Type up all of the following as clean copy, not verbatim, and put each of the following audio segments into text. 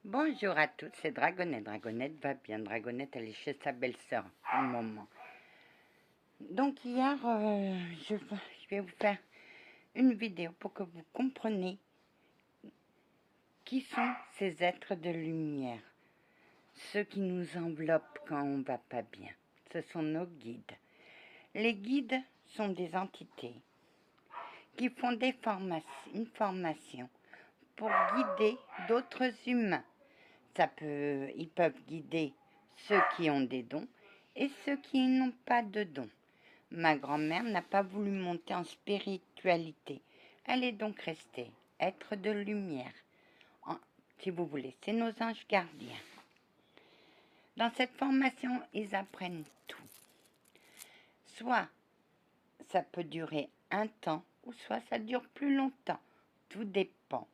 Bonjour à tous, c'est Dragonette. Dragonette va bien. Dragonette, elle est chez sa belle-sœur pour le moment. Donc hier, je vais vous faire une vidéo pour que vous compreniez qui sont ces êtres de lumière. Ceux qui nous enveloppent quand on va pas bien. Ce sont nos guides. Les guides sont des entités qui font une formation pour guider d'autres humains. Ils peuvent guider ceux qui ont des dons et ceux qui n'ont pas de dons. Ma grand-mère n'a pas voulu monter en spiritualité. Elle est donc restée être de lumière. Si vous voulez, c'est nos anges gardiens. Dans cette formation, ils apprennent tout. Soit ça peut durer un temps, ou soit ça dure plus longtemps. Tout dépend.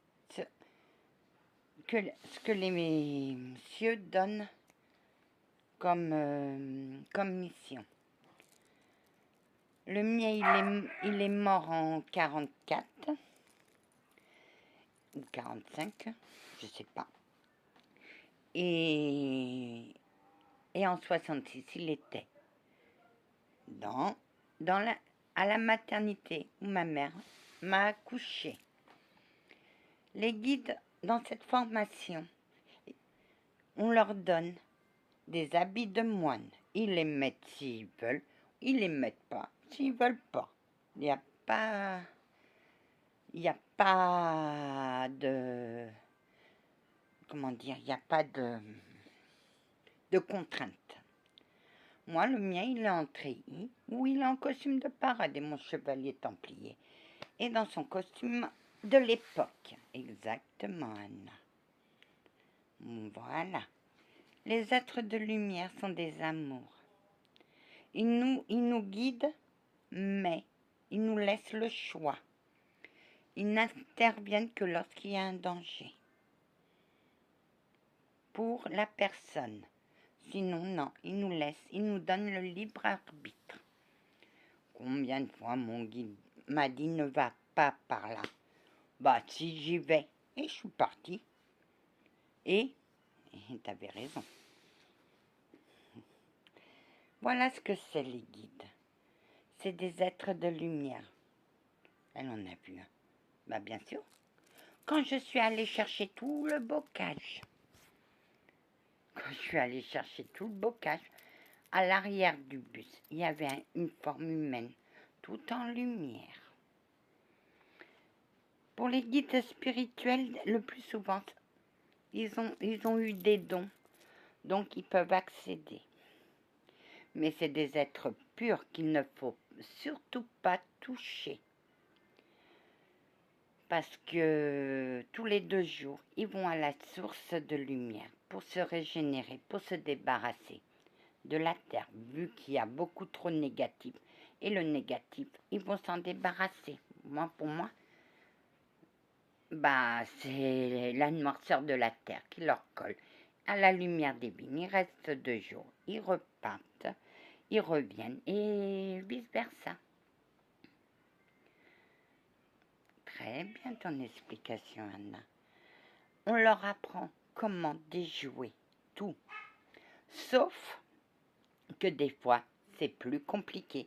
Ce que les messieurs donnent comme mission. Le mien, il est mort en 44 ou 45, je sais pas. Et en 66, il était à la maternité où ma mère m'a accouché. Les guides dans cette formation, on leur donne des habits de moine. Ils les mettent s'ils veulent, ils les mettent pas s'ils veulent pas. Il n'y a pas de, comment dire, il n'y a pas de contrainte. Moi, le mien, il est en treillis, ou il est en costume de parade, et mon chevalier templier est dans son costume de l'époque. Exactement, Anna. Voilà. Les êtres de lumière sont des amours. Ils nous guident, mais ils nous laissent le choix. Ils n'interviennent que lorsqu'il y a un danger pour la personne. Sinon, non, ils nous laissent, ils nous donnent le libre arbitre. Combien de fois mon guide m'a dit ne va pas par là? Bah si, j'y vais. Et je suis partie. Et t'avais raison. Voilà ce que c'est les guides. C'est des êtres de lumière. Elle en a vu un. Bah bien sûr. Quand je suis allée chercher tout le bocage, à l'arrière du bus, il y avait une forme humaine, tout en lumière. Pour les guides spirituels, le plus souvent, ils ont eu des dons, donc ils peuvent accéder. Mais c'est des êtres purs qu'il ne faut surtout pas toucher. Parce que tous les 2 jours, ils vont à la source de lumière pour se régénérer, pour se débarrasser de la terre, vu qu'il y a beaucoup trop de négatif. Et le négatif, ils vont s'en débarrasser. Pour moi, c'est la noirceur de la terre qui leur colle. À la lumière divine, il reste 2 jours. Ils repartent, ils reviennent et vice-versa. Très bien ton explication, Anna. On leur apprend comment déjouer tout. Sauf que des fois, c'est plus compliqué.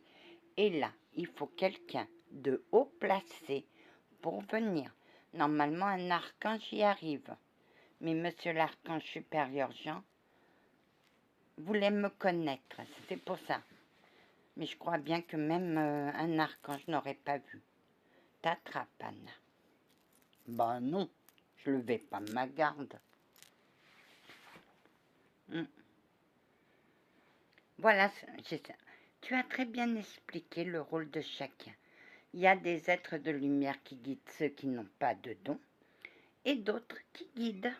Et là, il faut quelqu'un de haut placé pour venir. Normalement, un archange y arrive. Mais monsieur l'archange supérieur Jean voulait me connaître. C'est pour ça. Mais je crois bien que même un archange n'aurait pas vu. T'attrape, Anna. Ben non, je ne levais pas ma garde. Voilà, tu as très bien expliqué le rôle de chacun. Il y a des êtres de lumière qui guident ceux qui n'ont pas de dons et d'autres qui guident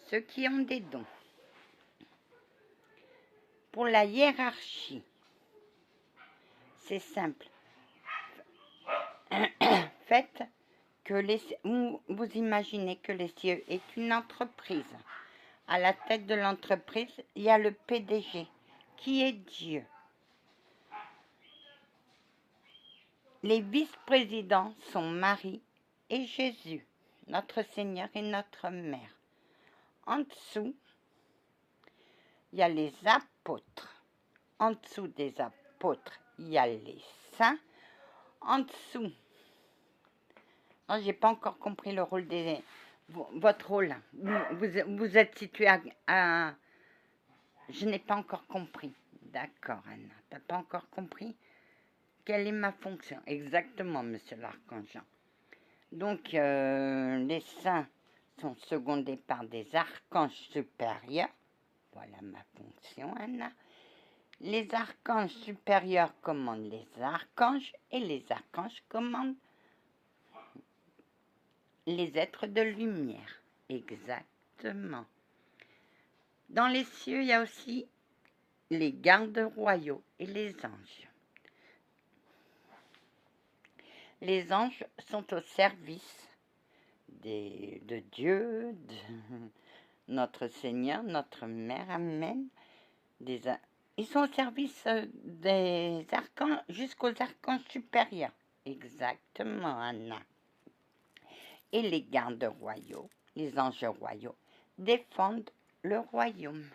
ceux qui ont des dons. Pour la hiérarchie, c'est simple. Faites que vous imaginez que les cieux est une entreprise. À la tête de l'entreprise, il y a le PDG, qui est Dieu. Les vice-présidents sont Marie et Jésus, notre Seigneur et notre Mère. En dessous, il y a les apôtres. En dessous des apôtres, il y a les saints. En dessous, non, j'ai pas encore compris le rôle des... Votre rôle, vous êtes situé à... Je n'ai pas encore compris. D'accord, Anna, tu n'as pas encore compris? Quelle est ma fonction? Exactement, monsieur l'archange. Donc, les saints sont secondés par des archanges supérieurs. Voilà ma fonction, Anna. Les archanges supérieurs commandent les archanges et les archanges commandent les êtres de lumière. Exactement. Dans les cieux, il y a aussi les gardes royaux et les anges. Les anges sont au service de Dieu, de notre Seigneur, notre Mère, Amen. Ils sont au service des archanges jusqu'aux archanges supérieurs. Exactement, Anna. Et les gardes royaux, les anges royaux, défendent le royaume.